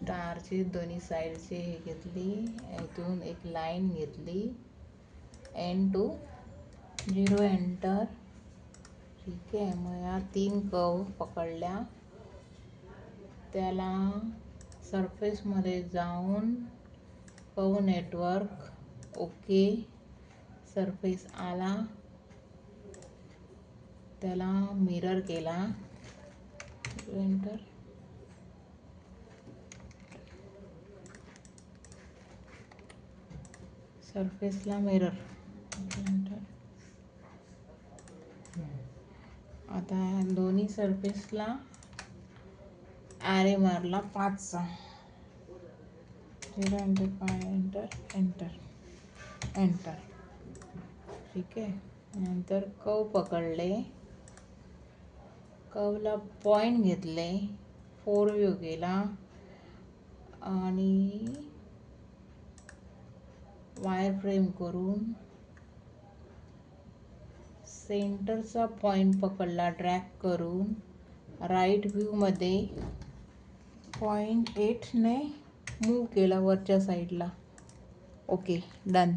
स्टारची दोन्ही साईडची हे घेतली, इथून एक लाईन घेतली, एंड टू 0 एंटर. ठीक आहे. मग या 3 कर्व पकडल्या, त्याला सरफेसमध्ये जाऊन कर्व नेटवर्क ओके, सरफेस आला, त्याला मिरर केला, एंटर. सरफेसला mirror, enter. आता दोन्ही सरफेसला ॲरे मारला 5चा, 0 एंटर 5 एंटर एंटर एंटर. ठीक आहे. नंतर कर्व पकडले, कर्वला पॉईंट घेतले, 4 व्ह्यू केला आणि वायर फ्रेम करून सेंटरचा पॉईंट पकडला, ड्रॅग करून राईट व्ह्यूमध्ये 0.8 ने मूव केला वरच्या साईडला. Okay, done.